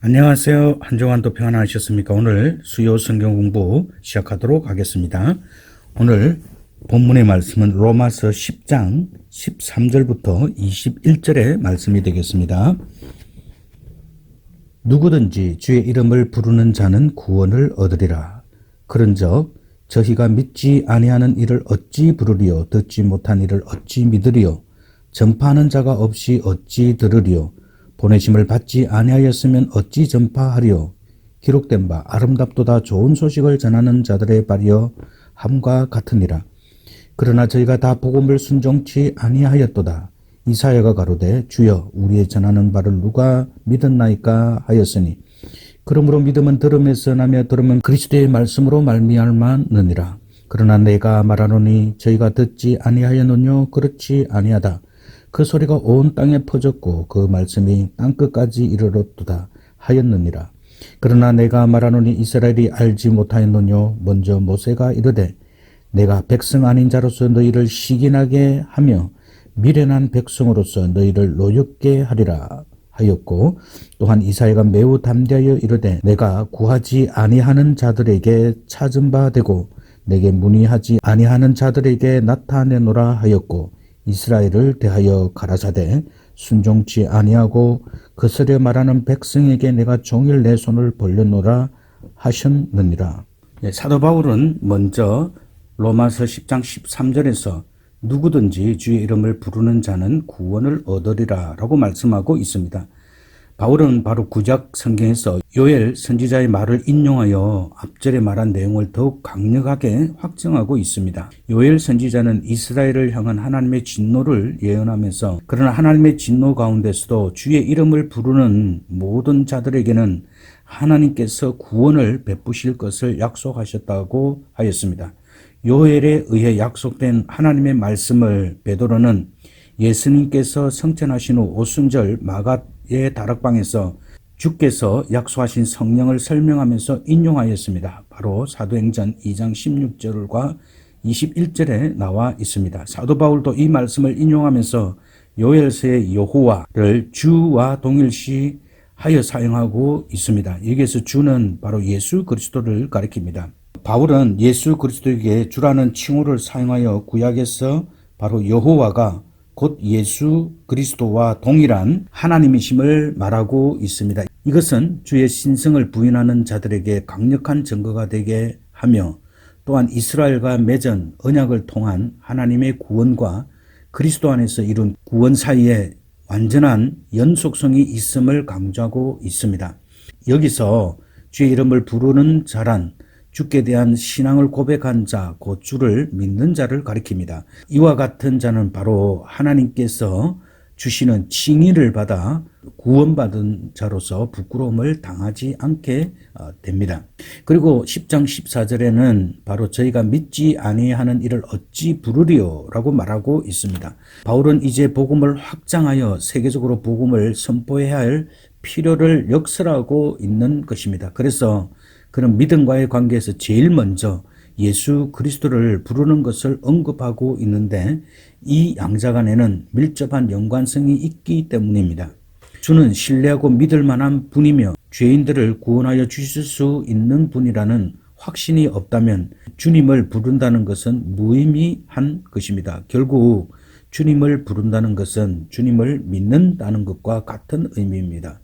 안녕하세요. 한 주간 또 평안하셨습니까? 오늘 수요 성경 공부 시작하도록 하겠습니다. 오늘 본문의 말씀은 로마서 10장 13절부터 21절의 말씀이 되겠습니다. 누구든지 주의 이름을 부르는 자는 구원을 얻으리라. 그런즉 저희가 믿지 아니하는 이를 어찌 부르리요? 듣지 못한 이를 어찌 믿으리요? 전파하는 자가 없이 어찌 들으리요? 보내심을 받지 아니하였으면 어찌 전파하리요? 기록된 바 아름답도다 좋은 소식을 전하는 자들의 발이여 함과 같으니라. 그러나 저희가 다 복음을 순종치 아니하였도다. 이사야가 가로되 주여 우리의 전하는 바를 누가 믿었나이까 하였으니 그러므로 믿음은 들음에서 나며 들음은 그리스도의 말씀으로 말미암았느니라. 그러나 내가 말하노니 저희가 듣지 아니하였느뇨? 그렇지 아니하다. 그 소리가 온 땅에 퍼졌고 그 말씀이 땅끝까지 이르렀도다 하였느니라. 그러나 내가 말하노니 이스라엘이 알지 못하였느뇨? 먼저 모세가 이르되 내가 백성 아닌 자로서 너희를 시기나게 하며 미련한 백성으로서 너희를 노엽게 하리라 하였고, 또한 이사야가 매우 담대하여 이르되 내가 구하지 아니하는 자들에게 찾은 바 되고 내게 문의하지 아니하는 자들에게 나타내노라 하였고, 이스라엘을 대하여 가라사대 순종치 아니하고 거스려 말하는 백성에게 내가 종일 내 손을 벌려노라 하셨느니라. 사도 바울은 먼저 로마서 10장 13절에서 누구든지 주의 이름을 부르는 자는 구원을 얻으리라 라고 말씀하고 있습니다. 바울은 바로 구약 성경에서 요엘 선지자의 말을 인용하여 앞절에 말한 내용을 더욱 강력하게 확증하고 있습니다. 요엘 선지자는 이스라엘을 향한 하나님의 진노를 예언하면서 그러나 하나님의 진노 가운데서도 주의 이름을 부르는 모든 자들에게는 하나님께서 구원을 베푸실 것을 약속하셨다고 하였습니다. 요엘에 의해 약속된 하나님의 말씀을 베드로는 예수님께서 성천하신 후 오순절 마가의 다락방에서 주께서 약속하신 성령을 설명하면서 인용하였습니다. 바로 사도행전 2장 16절과 21절에 나와 있습니다. 사도 바울도 이 말씀을 인용하면서 요엘서의 여호와를 주와 동일시하여 사용하고 있습니다. 여기에서 주는 바로 예수 그리스도를 가리킵니다. 바울은 예수 그리스도에게 주라는 칭호를 사용하여 구약에서 바로 여호와가 곧 예수 그리스도와 동일한 하나님이심을 말하고 있습니다. 이것은 주의 신성을 부인하는 자들에게 강력한 증거가 되게 하며 또한 이스라엘과 맺은 언약을 통한 하나님의 구원과 그리스도 안에서 이룬 구원 사이에 완전한 연속성이 있음을 강조하고 있습니다. 여기서 주의 이름을 부르는 자란 주께 대한 신앙을 고백한 자, 곧 주를 믿는 자를 가리킵니다. 이와 같은 자는 바로 하나님께서 주시는 칭의를 받아 구원받은 자로서 부끄러움을 당하지 않게 됩니다. 그리고 10장 14절에는 바로 저희가 믿지 아니하는 이를 어찌 부르리요? 라고 말하고 있습니다. 바울은 이제 복음을 확장하여 세계적으로 복음을 선포해야 할 필요를 역설하고 있는 것입니다. 그래서 그런 믿음과의 관계에서 제일 먼저 예수 그리스도를 부르는 것을 언급하고 있는데 이 양자 간에는 밀접한 연관성이 있기 때문입니다. 주는 신뢰하고 믿을 만한 분이며 죄인들을 구원하여 주실 수 있는 분이라는 확신이 없다면 주님을 부른다는 것은 무의미한 것입니다. 결국 주님을 부른다는 것은 주님을 믿는다는 것과 같은 의미입니다.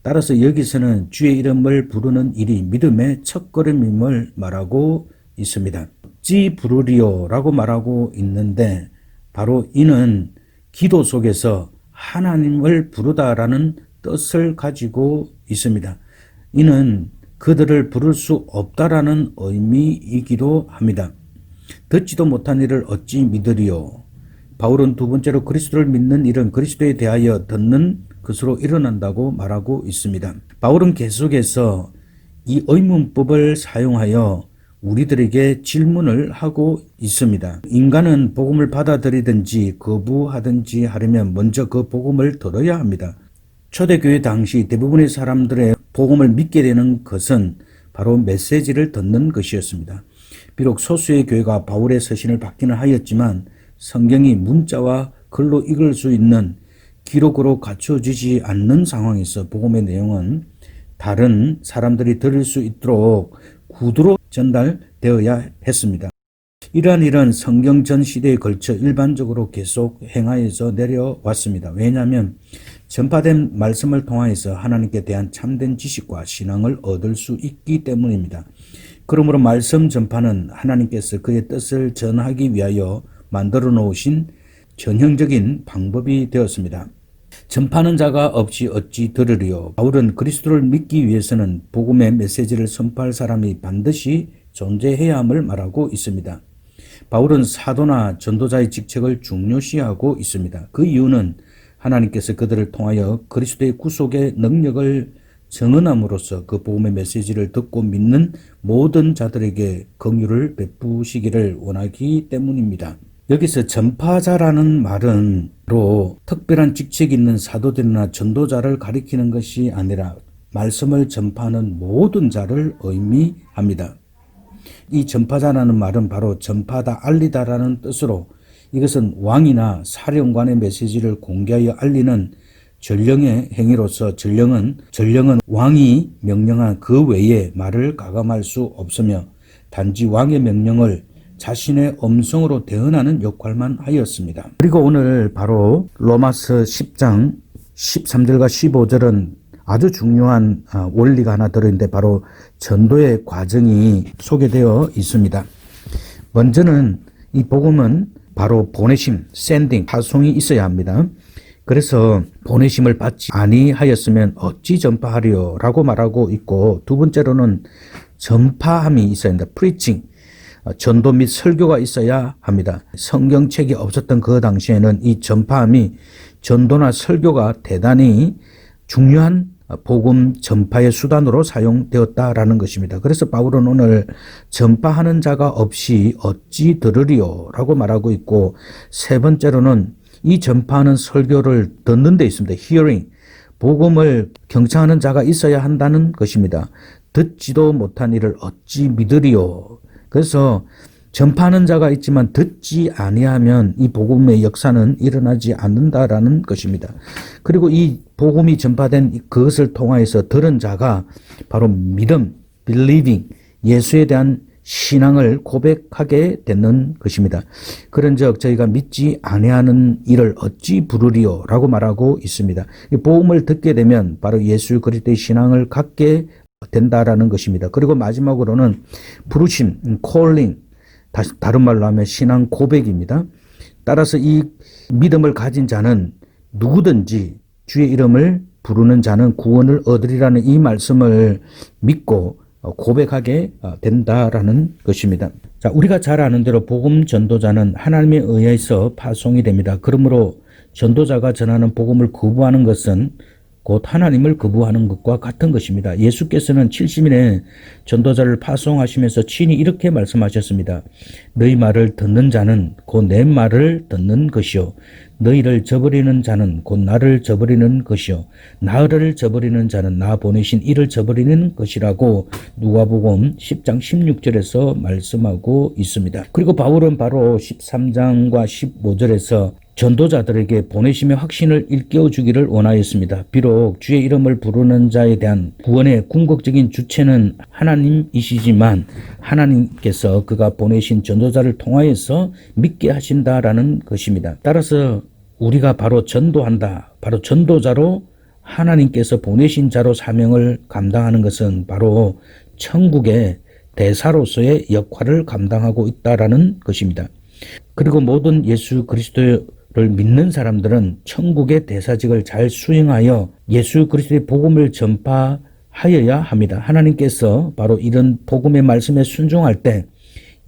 따라서 여기서는 주의 이름을 부르는 일이 믿음의 첫걸음임을 말하고 있습니다. 어찌 부르리요 라고 말하고 있는데 바로 이는 기도 속에서 하나님을 부르다라는 뜻을 가지고 있습니다. 이는 그들을 부를 수 없다라는 의미이기도 합니다. 듣지도 못한 일을 어찌 믿으리요. 바울은 두 번째로 그리스도를 믿는 일은 그리스도에 대하여 듣는 것으로 일어난다고 말하고 있습니다. 바울은 계속해서 이 의문법을 사용하여 우리들에게 질문을 하고 있습니다. 인간은 복음을 받아들이든지 거부하든지 하려면 먼저 그 복음을 들어야 합니다. 초대교회 당시 대부분의 사람들의 복음을 믿게 되는 것은 바로 메시지를 듣는 것이었습니다. 비록 소수의 교회가 바울의 서신을 받기는 하였지만 성경이 문자와 글로 읽을 수 있는 기록으로 갖춰지지 않는 상황에서 복음의 내용은 다른 사람들이 들을 수 있도록 구두로 전달되어야 했습니다. 이러한 일은 성경 전 시대에 걸쳐 일반적으로 계속 행하여서 내려왔습니다. 왜냐하면 전파된 말씀을 통하여서 하나님께 대한 참된 지식과 신앙을 얻을 수 있기 때문입니다. 그러므로 말씀 전파는 하나님께서 그의 뜻을 전하기 위하여 만들어 놓으신 전형적인 방법이 되었습니다. 전파하는 자가 없이 어찌 들으리요. 바울은 그리스도를 믿기 위해서는 복음의 메시지를 선포할 사람이 반드시 존재해야 함을 말하고 있습니다. 바울은 사도나 전도자의 직책을 중요시하고 있습니다. 그 이유는 하나님께서 그들을 통하여 그리스도의 구속의 능력을 증언함으로써 그 복음의 메시지를 듣고 믿는 모든 자들에게 긍휼을 베푸시기를 원하기 때문입니다. 여기서 전파자라는 말은 바로 특별한 직책이 있는 사도들이나 전도자를 가리키는 것이 아니라 말씀을 전파하는 모든 자를 의미합니다. 이 전파자라는 말은 바로 전파다, 알리다라는 뜻으로 이것은 왕이나 사령관의 메시지를 공개하여 알리는 전령의 행위로서 전령은 왕이 명령한 그 외에 말을 가감할 수 없으며 단지 왕의 명령을 자신의 음성으로 대언하는 역할만 하였습니다. 그리고 오늘 바로 로마서 10장 13절과 15절은 아주 중요한 원리가 하나 들어있는데 바로 전도의 과정이 소개되어 있습니다. 먼저는 이 복음은 바로 보내심, 샌딩, 파송이 있어야 합니다. 그래서 보내심을 받지 아니하였으면 어찌 전파하리요 라고 말하고 있고, 두 번째로는 전파함이 있어야 한다. 프리칭, 전도 및 설교가 있어야 합니다. 성경책이 없었던 그 당시에는 이 전파함이 전도나 설교가 대단히 중요한 복음 전파의 수단으로 사용되었다라는 것입니다. 그래서 바울은 오늘 전파하는 자가 없이 어찌 들으리요 라고 말하고 있고, 세 번째로는 이 전파하는 설교를 듣는 데 있습니다. hearing, 복음을 경청하는 자가 있어야 한다는 것입니다. 듣지도 못한 이를 어찌 믿으리요. 그래서 전파하는 자가 있지만 듣지 아니하면 이 복음의 역사는 일어나지 않는다라는 것입니다. 그리고 이 복음이 전파된 그것을 통하여서 들은 자가 바로 믿음, believing, 예수에 대한 신앙을 고백하게 되는 것입니다. 그런즉 저희가 믿지 아니하는 이를 어찌 부르리요 라고 말하고 있습니다. 이 복음을 듣게 되면 바로 예수 그리스도의 신앙을 갖게 된다라는 것입니다. 그리고 마지막으로는 부르심, calling, 다른 말로 하면 신앙 고백입니다. 따라서 이 믿음을 가진 자는 누구든지 주의 이름을 부르는 자는 구원을 얻으리라는 이 말씀을 믿고 고백하게 된다라는 것입니다. 자, 우리가 잘 아는 대로 복음 전도자는 하나님에 의해서 파송이 됩니다. 그러므로 전도자가 전하는 복음을 거부하는 것은 곧 하나님을 거부하는 것과 같은 것입니다. 예수께서는 70인의 전도자를 파송하시면서 친히 이렇게 말씀하셨습니다. 너희 말을 듣는 자는 곧 내 말을 듣는 것이요, 너희를 저버리는 자는 곧 나를 저버리는 것이요, 나를 저버리는 자는 나 보내신 이를 저버리는 것이라고 누가복음 10장 16절에서 말씀하고 있습니다. 그리고 바울은 바로 13장과 15절에서 전도자들에게 보내심의 확신을 일깨워주기를 원하였습니다. 비록 주의 이름을 부르는 자에 대한 구원의 궁극적인 주체는 하나님이시지만 하나님께서 그가 보내신 전도자를 통하여서 믿게 하신다라는 것입니다. 따라서 우리가 바로 전도한다, 바로 전도자로 하나님께서 보내신 자로 사명을 감당하는 것은 바로 천국의 대사로서의 역할을 감당하고 있다라는 것입니다. 그리고 모든 예수 그리스도를 믿는 사람들은 천국의 대사직을 잘 수행하여 예수 그리스도의 복음을 전파하여야 합니다. 하나님께서 바로 이런 복음의 말씀에 순종할 때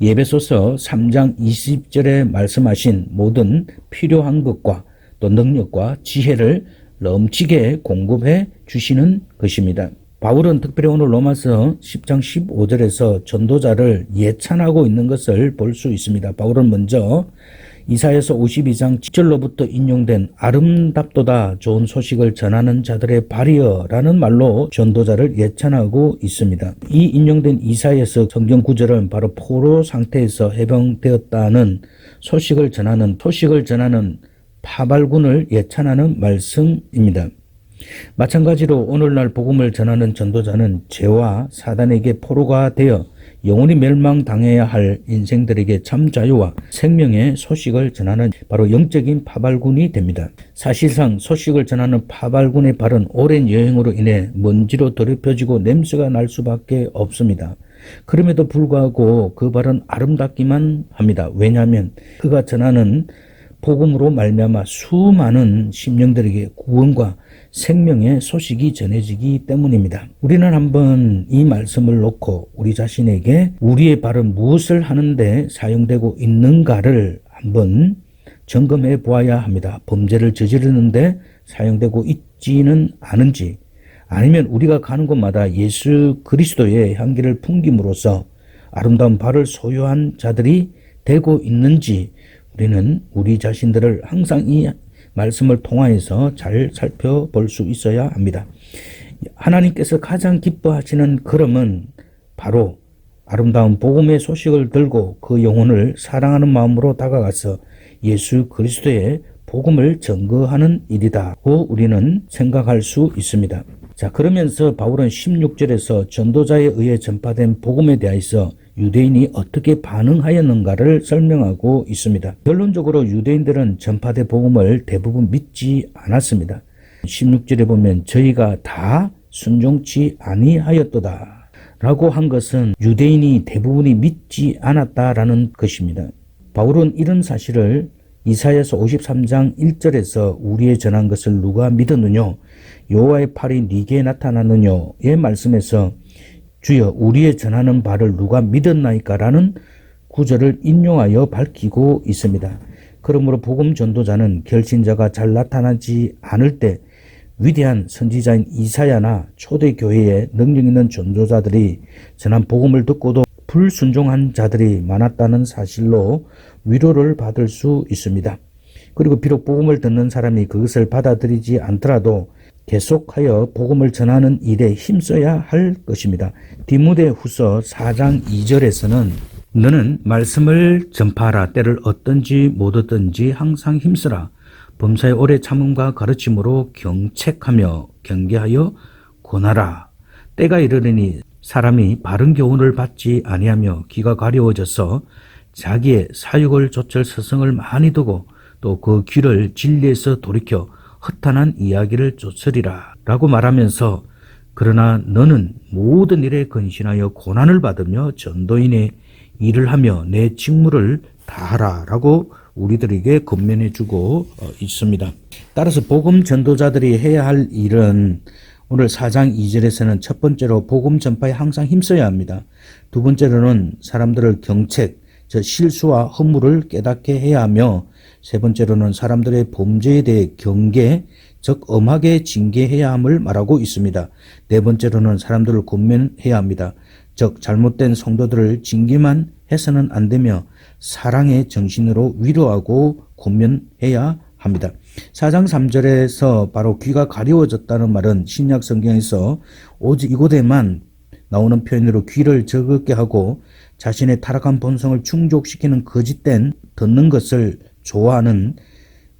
예배소서 3장 20절에 말씀하신 모든 필요한 것과 또 능력과 지혜를 넘치게 공급해 주시는 것입니다. 바울은 특별히 오늘 로마서 10장 15절에서 전도자를 예찬하고 있는 것을 볼 수 있습니다. 바울은 먼저 이사야서 52장 7절로부터 인용된 아름답도다 좋은 소식을 전하는 자들의 발이여라는 말로 전도자를 예찬하고 있습니다. 이 인용된 이사야서 성경 구절은 바로 포로 상태에서 해방되었다는 소식을 전하는 파발군을 예찬하는 말씀입니다. 마찬가지로 오늘날 복음을 전하는 전도자는 죄와 사단에게 포로가 되어 영원히 멸망당해야 할 인생들에게 참 자유와 생명의 소식을 전하는 바로 영적인 파발군이 됩니다. 사실상 소식을 전하는 파발군의 발은 오랜 여행으로 인해 먼지로 더럽혀지고 냄새가 날 수밖에 없습니다. 그럼에도 불구하고 그 발은 아름답기만 합니다. 왜냐하면 그가 전하는 복음으로 말미암아 수많은 심령들에게 구원과 생명의 소식이 전해지기 때문입니다. 우리는 한번 이 말씀을 놓고 우리 자신에게 우리의 발은 무엇을 하는데 사용되고 있는가를 한번 점검해 보아야 합니다. 범죄를 저지르는데 사용되고 있지는 않은지, 아니면 우리가 가는 곳마다 예수 그리스도의 향기를 풍김으로써 아름다운 발을 소유한 자들이 되고 있는지, 우리는 우리 자신들을 항상 이 말씀을 통하여서 잘 살펴볼 수 있어야 합니다. 하나님께서 가장 기뻐하시는 걸음은 바로 아름다운 복음의 소식을 들고 그 영혼을 사랑하는 마음으로 다가가서 예수 그리스도의 복음을 증거하는 일이다고 우리는 생각할 수 있습니다. 자, 그러면서 바울은 16절에서 전도자에 의해 전파된 복음에 대해서 유대인이 어떻게 반응하였는가를 설명하고 있습니다. 결론적으로 유대인들은 전파된 복음을 대부분 믿지 않았습니다. 16절에 보면 저희가 다 순종치 아니하였도다 라고 한 것은 유대인이 대부분이 믿지 않았다라는 것입니다. 바울은 이런 사실을 이사야서 53장 1절에서 우리의 전한 것을 누가 믿었느뇨? 여호와의 팔이 네게 나타났느뇨의 말씀에서 주여 우리의 전하는 바를 누가 믿었나이까? 라는 구절을 인용하여 밝히고 있습니다. 그러므로 복음 전도자는 결신자가 잘 나타나지 않을 때 위대한 선지자인 이사야나 초대교회의 능력 있는 전도자들이 전한 복음을 듣고도 불순종한 자들이 많았다는 사실로 위로를 받을 수 있습니다. 그리고 비록 복음을 듣는 사람이 그것을 받아들이지 않더라도 계속하여 복음을 전하는 일에 힘써야 할 것입니다. 디모데후서 4장 2절에서는 너는 말씀을 전파하라. 때를 얻든지 못 얻든지 항상 힘쓰라. 범사의 오래 참음과 가르침으로 경책하며 경계하여 권하라. 때가 이르리니 사람이 바른 교훈을 받지 아니하며 귀가 가려워져서 자기의 사육을 좇을 스승을 많이 두고 또 그 귀를 진리에서 돌이켜 허탄한 이야기를 쫓으리라 라고 말하면서 그러나 너는 모든 일에 근신하여 고난을 받으며 전도인의 일을 하며 내 직무를 다하라 라고 우리들에게 권면해 주고 있습니다. 따라서 복음 전도자들이 해야 할 일은 오늘 4장 2절에서는 첫 번째로 복음 전파에 항상 힘써야 합니다. 두 번째로는 사람들을 경책, 즉 실수와 허물을 깨닫게 해야 하며 세 번째로는 사람들의 범죄에 대해 경계, 즉 엄하게 징계해야 함을 말하고 있습니다. 네 번째로는 사람들을 권면해야 합니다. 즉 잘못된 성도들을 징계만 해서는 안 되며 사랑의 정신으로 위로하고 권면해야 합니다. 4장 3절에서 바로 귀가 가려워졌다는 말은 신약 성경에서 오직 이곳에만 나오는 표현으로 귀를 적게 하고 자신의 타락한 본성을 충족시키는 거짓된 듣는 것을 좋아하는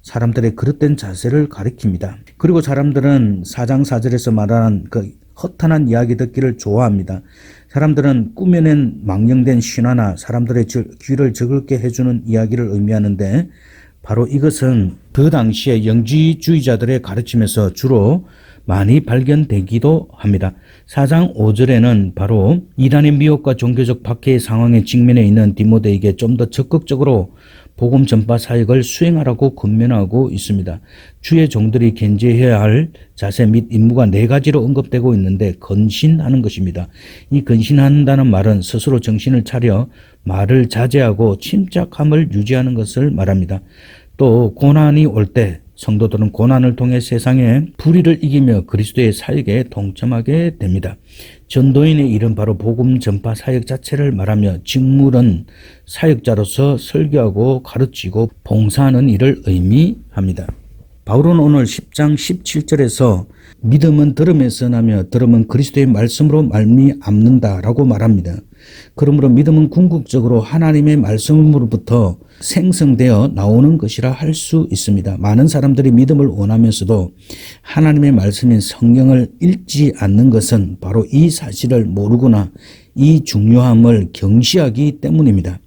사람들의 그릇된 자세를 가리킵니다. 그리고 사람들은 4장 4절에서 말하는 그 허탄한 이야기 듣기를 좋아합니다. 사람들은 꾸며낸 망령된 신화나 사람들의 귀를 적을게 해주는 이야기를 의미하는데 바로 이것은 그 당시의 영지주의자들의 가르침에서 주로 많이 발견되기도 합니다. 4장 5절에는 바로 이단의 미혹과 종교적 박해의 상황에 직면해 있는 디모데에게 좀 더 적극적으로 복음 전파 사역을 수행하라고 권면하고 있습니다. 주의 종들이 견제해야 할 자세 및 임무가 네 가지로 언급되고 있는데 건신하는 것입니다. 이 건신한다는 말은 스스로 정신을 차려 말을 자제하고 침착함을 유지하는 것을 말합니다. 또 고난이 올 때 성도들은 고난을 통해 세상의 불의를 이기며 그리스도의 사역에 동참하게 됩니다. 전도인의 일은 바로 복음 전파 사역 자체를 말하며 직무는 사역자로서 설교하고 가르치고 봉사하는 일을 의미합니다. 바울은 오늘 10장 17절에서 믿음은 들음에서 나며 들음은 그리스도의 말씀으로 말미암는다라고 말합니다. 그러므로 믿음은 궁극적으로 하나님의 말씀으로부터 생성되어 나오는 것이라 할 수 있습니다. 많은 사람들이 믿음을 원하면서도 하나님의 말씀인 성경을 읽지 않는 것은 바로 이 사실을 모르거나 이 중요함을 경시하기 때문입니다.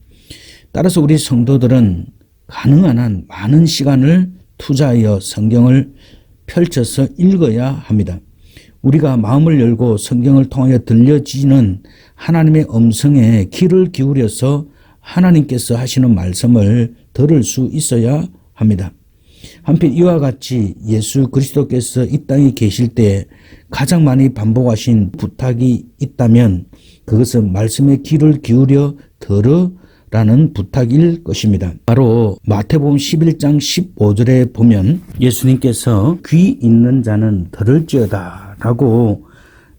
따라서 우리 성도들은 가능한 한 많은 시간을 투자하여 성경을 펼쳐서 읽어야 합니다. 우리가 마음을 열고 성경을 통하여 들려지는 하나님의 음성에 귀를 기울여서 하나님께서 하시는 말씀을 들을 수 있어야 합니다. 한편 이와 같이 예수 그리스도께서 이 땅에 계실 때 가장 많이 반복하신 부탁이 있다면 그것은 말씀에 귀를 기울여 들으라는 부탁일 것입니다. 바로 마태복음 11장 15절에 보면 예수님께서 귀 있는 자는 들을지어다 라고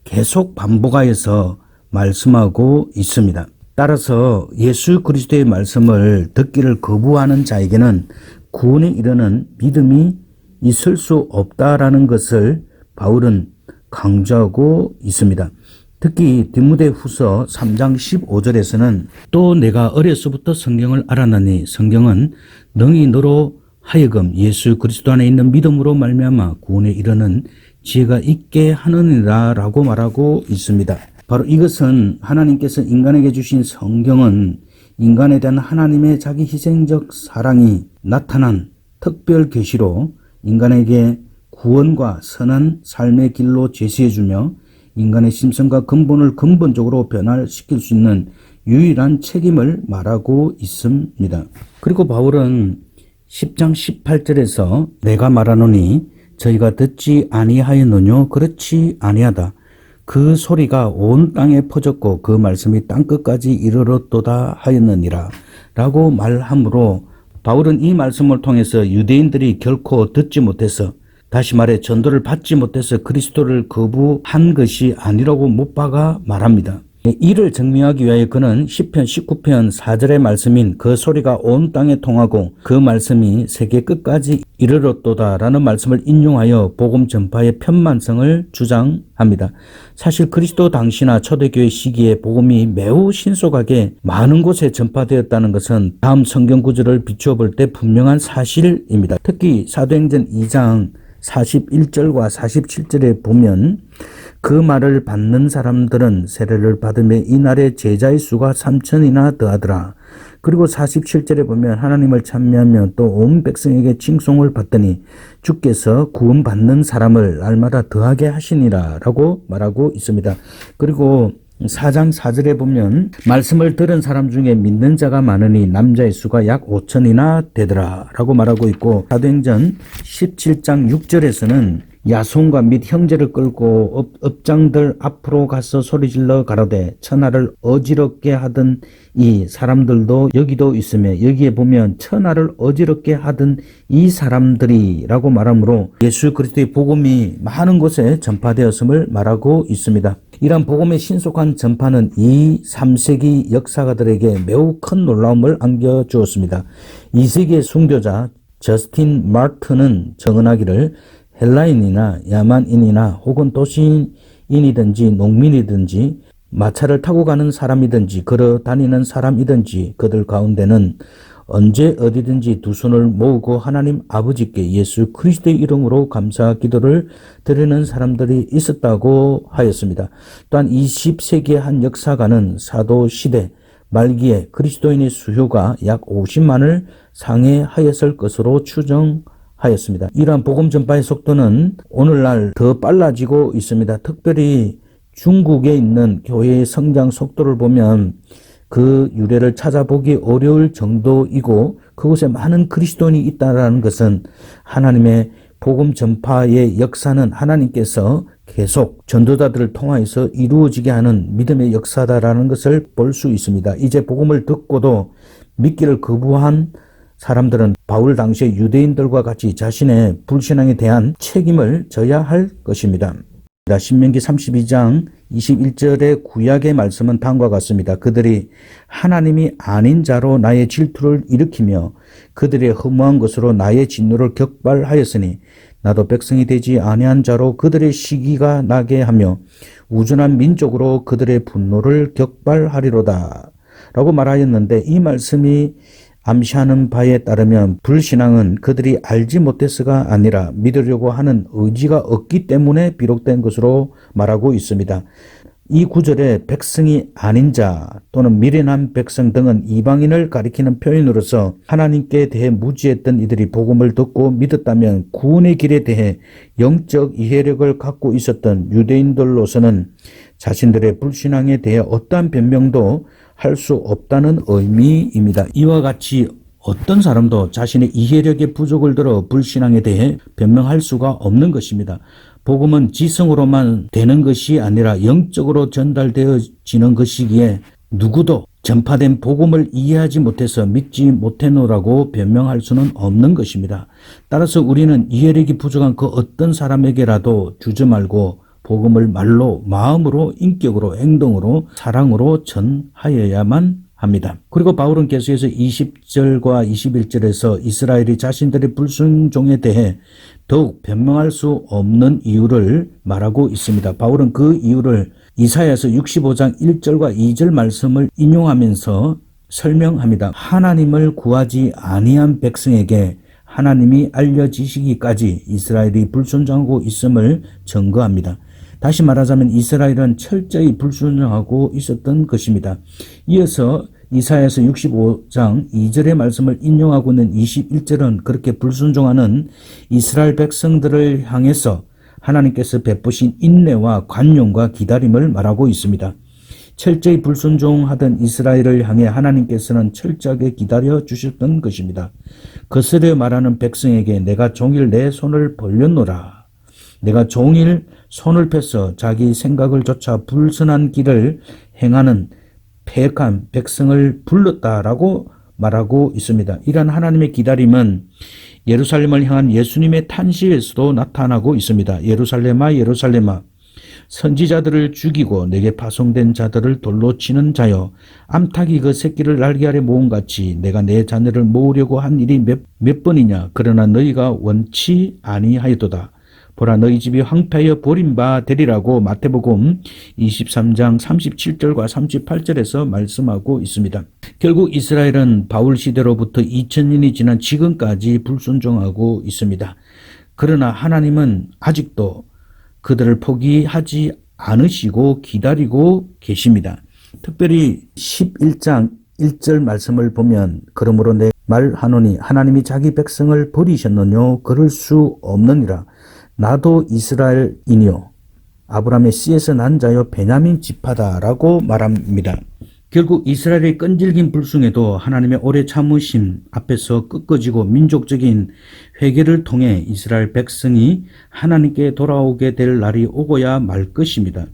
계속 반복하여서 말씀하고 있습니다. 따라서 예수 그리스도의 말씀을 듣기를 거부하는 자에게는 구원에 이르는 믿음이 있을 수 없다라는 것을 바울은 강조하고 있습니다. 특히 디모데후서 3장 15절에서는 또 내가 어려서부터 성경을 알았나니 성경은 능히 너로 하여금 예수 그리스도 안에 있는 믿음으로 말미암아 구원에 이르는 지혜가 있게 하느니라 라고 말하고 있습니다. 바로 이것은 하나님께서 인간에게 주신 성경은 인간에 대한 하나님의 자기 희생적 사랑이 나타난 특별 계시로 인간에게 구원과 선한 삶의 길로 제시해주며 인간의 심성과 근본을 근본적으로 변화시킬 수 있는 유일한 책임을 말하고 있습니다. 그리고 바울은 10장 18절에서 내가 말하노니 저희가 듣지 아니하였느뇨 그렇지 아니하다. 그 소리가 온 땅에 퍼졌고 그 말씀이 땅끝까지 이르렀도다 하였느니라 라고 말하므로 바울은 이 말씀을 통해서 유대인들이 결코 듣지 못해서 다시 말해 전도를 받지 못해서 그리스도를 거부한 것이 아니라고 못 박아 말합니다. 이를 증명하기 위하여 그는 시편 19편 4절의 말씀인 그 소리가 온 땅에 통하고 그 말씀이 세계 끝까지 이르렀도다 라는 말씀을 인용하여 복음 전파의 편만성을 주장합니다. 사실 그리스도 당시나 초대교회 시기에 복음이 매우 신속하게 많은 곳에 전파되었다는 것은 다음 성경 구절을 비추어 볼 때 분명한 사실입니다. 특히 사도행전 2장 41절과 47절에 보면 그 말을 받는 사람들은 세례를 받으며 이날의 제자의 수가 3,000이나 더하더라. 그리고 47절에 보면 하나님을 찬미하며 또 온 백성에게 칭송을 받더니 주께서 구원받는 사람을 날마다 더하게 하시니라 라고 말하고 있습니다. 그리고 4장 4절에 보면 말씀을 들은 사람 중에 믿는 자가 많으니 남자의 수가 약 5,000이나 되더라 라고 말하고 있고 사도행전 17장 6절에서는 야손과 및 형제를 끌고 업장들 앞으로 가서 소리질러 가로되 천하를 어지럽게 하던 이 사람들도 여기도 있으며 여기에 보면 천하를 어지럽게 하던 이 사람들이라고 말하므로 예수 그리스도의 복음이 많은 곳에 전파되었음을 말하고 있습니다. 이러한 복음의 신속한 전파는 이 3세기 역사가들에게 매우 큰 놀라움을 안겨주었습니다. 2세기의 순교자 저스틴 마르튼은 정언하기를 헬라인이나 야만인이나 혹은 도시인이든지 농민이든지 마차를 타고 가는 사람이든지 걸어 다니는 사람이든지 그들 가운데는 언제 어디든지 두 손을 모으고 하나님 아버지께 예수 그리스도의 이름으로 감사 기도를 드리는 사람들이 있었다고 하였습니다. 또한 20세기의 한 역사가는 사도 시대 말기에 그리스도인의 수요가 약 50만을 상회하였을 것으로 추정하였습니다. 이러한 복음 전파의 속도는 오늘날 더 빨라지고 있습니다. 특별히 중국에 있는 교회의 성장 속도를 보면 그 유래를 찾아보기 어려울 정도이고 그곳에 많은 그리스도인이 있다는 것은 하나님의 복음 전파의 역사는 하나님께서 계속 전도자들을 통하여서 이루어지게 하는 믿음의 역사다라는 것을 볼 수 있습니다. 이제 복음을 듣고도 믿기를 거부한 사람들은 바울 당시의 유대인들과 같이 자신의 불신앙에 대한 책임을 져야 할 것입니다. 신명기 32장 21절의 구약의 말씀은 다음과 같습니다. 그들이 하나님이 아닌 자로 나의 질투를 일으키며 그들의 허무한 것으로 나의 진노를 격발하였으니 나도 백성이 되지 아니한 자로 그들의 시기가 나게 하며 우준한 민족으로 그들의 분노를 격발하리로다 라고 말하였는데 이 말씀이 암시하는 바에 따르면 불신앙은 그들이 알지 못해서가 아니라 믿으려고 하는 의지가 없기 때문에 비롯된 것으로 말하고 있습니다. 이 구절에 백성이 아닌 자 또는 미련한 백성 등은 이방인을 가리키는 표현으로서 하나님께 대해 무지했던 이들이 복음을 듣고 믿었다면 구원의 길에 대해 영적 이해력을 갖고 있었던 유대인들로서는 자신들의 불신앙에 대해 어떠한 변명도 할 수 없다는 의미입니다. 이와 같이 어떤 사람도 자신의 이해력의 부족을 들어 불신앙에 대해 변명할 수가 없는 것입니다. 복음은 지성으로만 되는 것이 아니라 영적으로 전달되어지는 것이기에 누구도 전파된 복음을 이해하지 못해서 믿지 못했노라고 변명할 수는 없는 것입니다. 따라서 우리는 이해력이 부족한 그 어떤 사람에게라도 주저 말고 복음을 말로, 마음으로, 인격으로, 행동으로, 사랑으로 전하여야만 합니다. 그리고 바울은 계속해서 20절과 21절에서 이스라엘이 자신들의 불순종에 대해 더욱 변명할 수 없는 이유를 말하고 있습니다. 바울은 그 이유를 이사야서 65장 1절과 2절 말씀을 인용하면서 설명합니다. 하나님을 구하지 아니한 백성에게 하나님이 알려지시기까지 이스라엘이 불순종하고 있음을 증거합니다. 다시 말하자면 이스라엘은 철저히 불순종하고 있었던 것입니다. 이어서 이사야서 65장 2절의 말씀을 인용하고 있는 21절은 그렇게 불순종하는 이스라엘 백성들을 향해서 하나님께서 베푸신 인내와 관용과 기다림을 말하고 있습니다. 철저히 불순종하던 이스라엘을 향해 하나님께서는 철저하게 기다려 주셨던 것입니다. 거스려 말하는 백성에게 내가 종일 내 손을 벌렸노라. 내가 종일 손을 펴서 자기 생각을 쫓아 불선한 길을 행하는 패역한 백성을 불렀다라고 말하고 있습니다. 이런 하나님의 기다림은 예루살렘을 향한 예수님의 탄시에서도 나타나고 있습니다. 예루살렘아 예루살렘아 선지자들을 죽이고 내게 파송된 자들을 돌로 치는 자여 암탉이 그 새끼를 날개 아래 모음같이 내가 내 자녀를 모으려고 한 일이 몇 번이냐. 그러나 너희가 원치 아니하였도다. 보라 너희 집이 황폐하여 버린 바 되리라고 마태복음 23장 37절과 38절에서 말씀하고 있습니다. 결국 이스라엘은 바울 시대로부터 2000년이 지난 지금까지 불순종하고 있습니다. 그러나 하나님은 아직도 그들을 포기하지 않으시고 기다리고 계십니다. 특별히 11장 1절 말씀을 보면 그러므로 내 말하노니 하나님이 자기 백성을 버리셨느뇨 그럴 수 없느니라. 나도 이스라엘이니요 아브라함의 씨에서 난 자요 베냐민 지파다라고 말합니다. 결국 이스라엘의 끈질긴 불순에도 하나님의 오래 참으심 앞에서 꺾어지고 민족적인 회개를 통해 이스라엘 백성이 하나님께 돌아오게 될 날이 오고야 말 것입니다.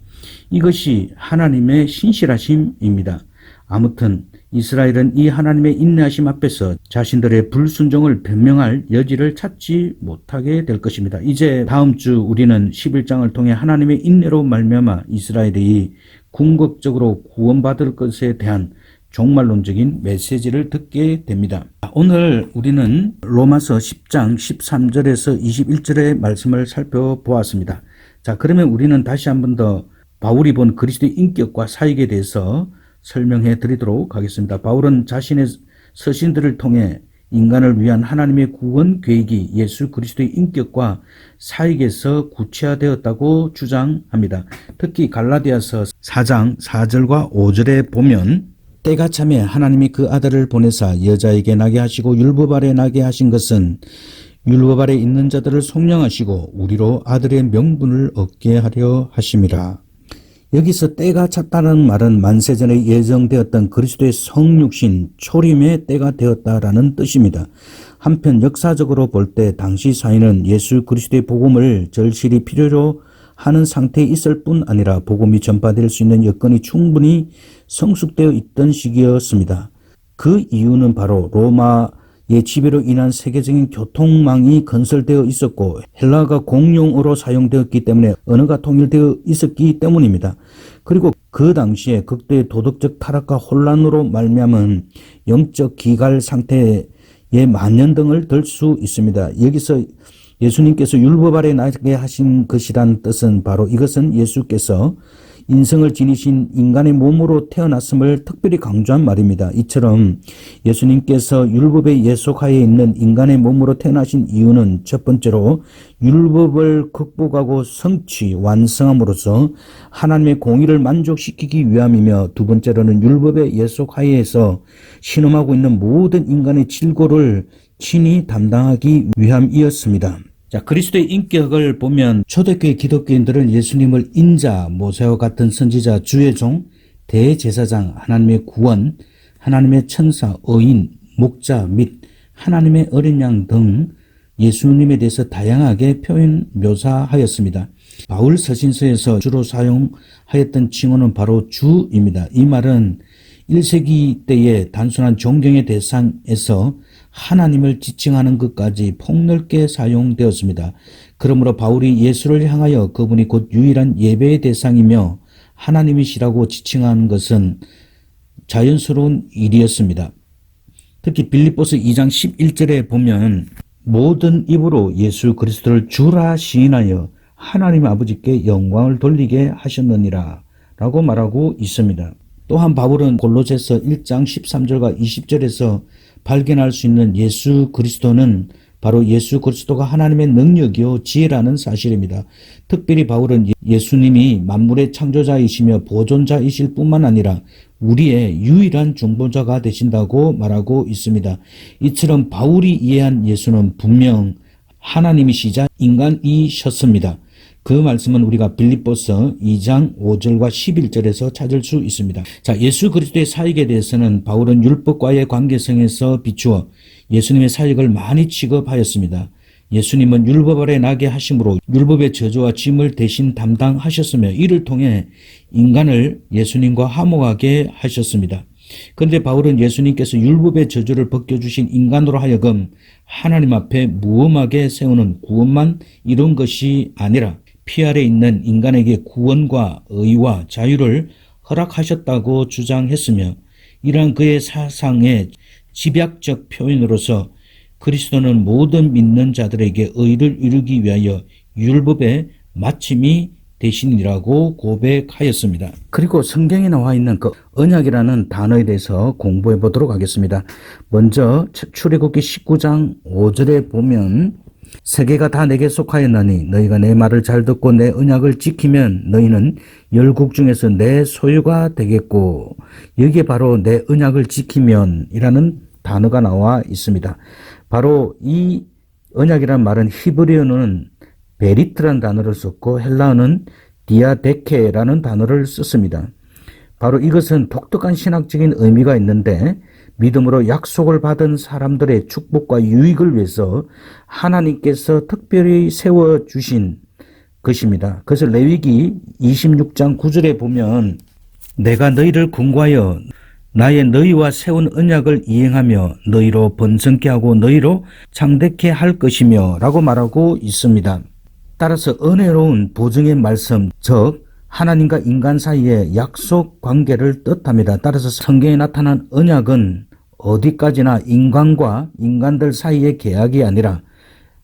이것이 하나님의 신실하심입니다. 아무튼 이스라엘은 이 하나님의 인내하심 앞에서 자신들의 불순종을 변명할 여지를 찾지 못하게 될 것입니다. 이제 다음 주 우리는 11장을 통해 하나님의 인내로 말미암아 이스라엘이 궁극적으로 구원받을 것에 대한 종말론적인 메시지를 듣게 됩니다. 오늘 우리는 로마서 10장 13절에서 21절의 말씀을 살펴보았습니다. 자, 그러면 우리는 다시 한 번 더 바울이 본 그리스도의 인격과 사역에 대해서 설명해 드리도록 하겠습니다. 바울은 자신의 서신들을 통해 인간을 위한 하나님의 구원 계획이 예수 그리스도의 인격과 사역에서 구체화되었다고 주장합니다. 특히 갈라디아서 4장 4절과 5절에 보면 때가 참에 하나님이 그 아들을 보내사 여자에게 나게 하시고 율법 아래 나게 하신 것은 율법 아래 있는 자들을 속량하시고 우리로 아들의 명분을 얻게 하려 하심이라. 여기서 때가 찼다는 말은 만세전에 예정되었던 그리스도의 성육신 초림의 때가 되었다라는 뜻입니다. 한편 역사적으로 볼 때 당시 사회는 예수 그리스도의 복음을 절실히 필요로 하는 상태에 있을 뿐 아니라 복음이 전파될 수 있는 여건이 충분히 성숙되어 있던 시기였습니다. 그 이유는 바로 로마의 지배로 인한 세계적인 교통망이 건설되어 있었고 헬라어가 공용어로 사용되었기 때문에 언어가 통일되어 있었기 때문입니다. 그리고 그 당시에 극도의 도덕적 타락과 혼란으로 말미암은 영적 기갈 상태의 만연 등을 들 수 있습니다. 여기서 예수님께서 율법 아래 나게 하신 것이란 뜻은 바로 이것은 예수께서 인성을 지니신 인간의 몸으로 태어났음을 특별히 강조한 말입니다. 이처럼 예수님께서 율법의 예속하에 있는 인간의 몸으로 태어나신 이유는 첫 번째로 율법을 극복하고 성취, 완성함으로써 하나님의 공의를 만족시키기 위함이며, 두 번째로는 율법의 예속하에서 신음하고 있는 모든 인간의 질고를 친히 담당하기 위함이었습니다. 자, 그리스도의 인격을 보면 초대교회 기독교인들은 예수님을 인자, 모세와 같은 선지자, 주의 종, 대제사장, 하나님의 구원, 하나님의 천사, 의인, 목자 및 하나님의 어린 양 등 예수님에 대해서 다양하게 표현 묘사하였습니다. 바울 서신서에서 주로 사용하였던 칭호는 바로 주입니다. 이 말은 1세기 때의 단순한 존경의 대상에서 하나님을 지칭하는 것까지 폭넓게 사용되었습니다. 그러므로 바울이 예수를 향하여 그분이 곧 유일한 예배의 대상이며 하나님이시라고 지칭하는 것은 자연스러운 일이었습니다. 특히 빌립보서 2장 11절에 보면 모든 입으로 예수 그리스도를 주라 시인하여 하나님 아버지께 영광을 돌리게 하셨느니라 라고 말하고 있습니다. 또한 바울은 골로새서 1장 13절과 20절에서 발견할 수 있는 예수 그리스도는 바로 예수 그리스도가 하나님의 능력이요 지혜라는 사실입니다. 특별히 바울은 예수님이 만물의 창조자이시며 보존자이실 뿐만 아니라 우리의 유일한 중보자가 되신다고 말하고 있습니다. 이처럼 바울이 이해한 예수는 분명 하나님이시자 인간이셨습니다. 그 말씀은 우리가 빌립보서 2장 5절과 11절에서 찾을 수 있습니다. 자, 예수 그리스도의 사역에 대해서는 바울은 율법과의 관계성에서 비추어 예수님의 사역을 많이 취급하였습니다. 예수님은 율법 아래 나게 하심으로 율법의 저주와 짐을 대신 담당하셨으며 이를 통해 인간을 예수님과 화목하게 하셨습니다. 그런데 바울은 예수님께서 율법의 저주를 벗겨주신 인간으로 하여금 하나님 앞에 무엄하게 세우는 구원만 이룬 것이 아니라 피 아래 있는 인간에게 구원과 의와 자유를 허락하셨다고 주장했으며, 이러한 그의 사상의 집약적 표현으로서 그리스도는 모든 믿는 자들에게 의를 이루기 위하여 율법의 마침이 되시니라고 고백하였습니다. 그리고 성경에 나와 있는 그 언약이라는 단어에 대해서 공부해 보도록 하겠습니다. 먼저 출애굽기 19장 5절에 보면 세계가 다 내게 속하였나니 너희가 내 말을 잘 듣고 내 언약을 지키면 너희는 열국 중에서 내 소유가 되겠고, 여기에 바로 내 언약을 지키면 이라는 단어가 나와 있습니다. 바로 이 언약이라는 말은 히브리어는 베리트라는 단어를 썼고 헬라어는 디아데케라는 단어를 썼습니다. 바로 이것은 독특한 신학적인 의미가 있는데, 믿음으로 약속을 받은 사람들의 축복과 유익을 위해서 하나님께서 특별히 세워주신 것입니다. 그래서 레위기 26장 9절에 보면 내가 너희를 권고하여 나의 너희와 세운 언약을 이행하며 너희로 번성케 하고 너희로 창대케 할 것이며 라고 말하고 있습니다. 따라서 은혜로운 보증의 말씀, 즉 하나님과 인간 사이의 약속 관계를 뜻합니다. 따라서 성경에 나타난 언약은 어디까지나 인간과 인간들 사이의 계약이 아니라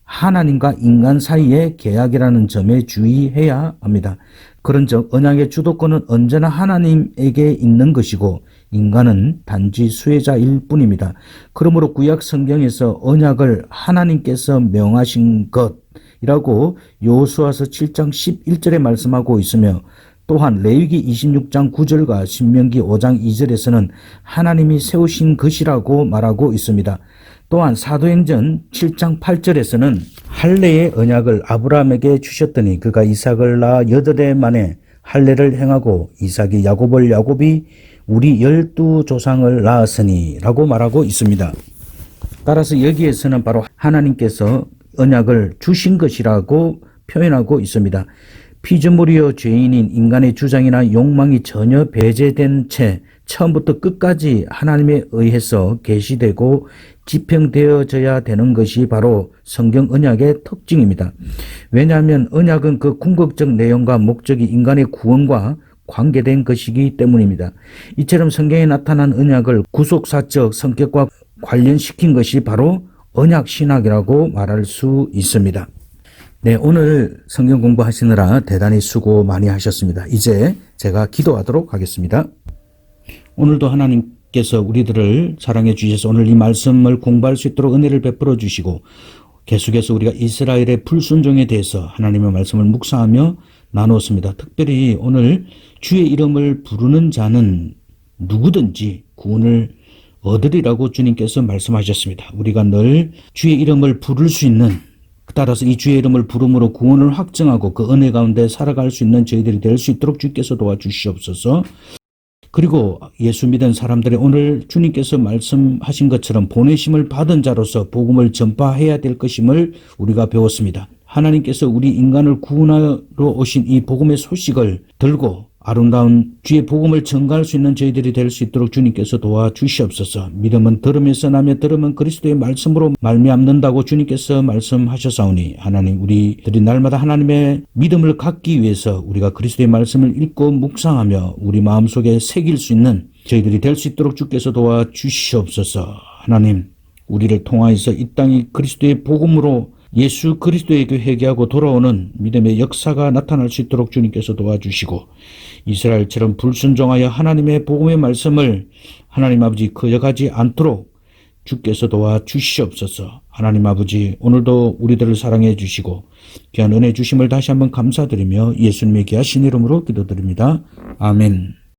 하나님과 인간 사이의 계약이라는 점에 주의해야 합니다. 그런즉 언약의 주도권은 언제나 하나님에게 있는 것이고 인간은 단지 수혜자일 뿐입니다. 그러므로 구약 성경에서 언약을 하나님께서 명하신 것이라고 여호수아서 7장 11절에 말씀하고 있으며, 또한 레위기 26장 9절과 신명기 5장 2절에서는 하나님이 세우신 것이라고 말하고 있습니다. 또한 사도행전 7장 8절에서는 할례의 언약을 아브라함에게 주셨더니 그가 이삭을 낳아 8해 만에 할례를 행하고 이삭이 야곱을, 야곱이 우리 12조상을 낳았으니 라고 말하고 있습니다. 따라서 여기에서는 바로 하나님께서 언약을 주신 것이라고 표현하고 있습니다. 피조물이요 죄인인 인간의 주장이나 욕망이 전혀 배제된 채 처음부터 끝까지 하나님에 의해서 계시되고 집행되어져야 되는 것이 바로 성경 언약의 특징입니다. 왜냐하면 언약은 그 궁극적 내용과 목적이 인간의 구원과 관계된 것이기 때문입니다. 이처럼 성경에 나타난 언약을 구속사적 성격과 관련시킨 것이 바로 언약신학이라고 말할 수 있습니다. 네, 오늘 성경 공부하시느라 대단히 수고 많이 하셨습니다. 이제 제가 기도하도록 하겠습니다. 오늘도 하나님께서 우리들을 사랑해 주셔서 오늘 이 말씀을 공부할 수 있도록 은혜를 베풀어 주시고 계속해서 우리가 이스라엘의 불순종에 대해서 하나님의 말씀을 묵상하며 나누었습니다. 특별히 오늘 주의 이름을 부르는 자는 누구든지 구원을 얻으리라고 주님께서 말씀하셨습니다. 우리가 늘 주의 이름을 부를 수 있는, 따라서 이 주의 이름을 부름으로 구원을 확증하고 그 은혜 가운데 살아갈 수 있는 저희들이 될 수 있도록 주께서 도와주시옵소서. 그리고 예수 믿은 사람들이 오늘 주님께서 말씀하신 것처럼 보내심을 받은 자로서 복음을 전파해야 될 것임을 우리가 배웠습니다. 하나님께서 우리 인간을 구원하러 오신 이 복음의 소식을 들고 아름다운 주의 복음을 전가할 수 있는 저희들이 될 수 있도록 주님께서 도와주시옵소서. 믿음은 들음에서 나며 들음은 그리스도의 말씀으로 말미암는다고 주님께서 말씀하셨사오니 하나님, 우리들이 날마다 하나님의 믿음을 갖기 위해서 우리가 그리스도의 말씀을 읽고 묵상하며 우리 마음속에 새길 수 있는 저희들이 될 수 있도록 주께서 도와주시옵소서. 하나님, 우리를 통하여서 이 땅이 그리스도의 복음으로 예수 그리스도에게 회개하고 돌아오는 믿음의 역사가 나타날 수 있도록 주님께서 도와주시고 이스라엘처럼 불순종하여 하나님의 복음의 말씀을 하나님 아버지 거역하지 않도록 주께서 도와주시옵소서. 하나님 아버지, 오늘도 우리들을 사랑해 주시고 귀한 은혜 주심을 다시 한번 감사드리며 예수님의 귀하신 이름으로 기도드립니다. 아멘.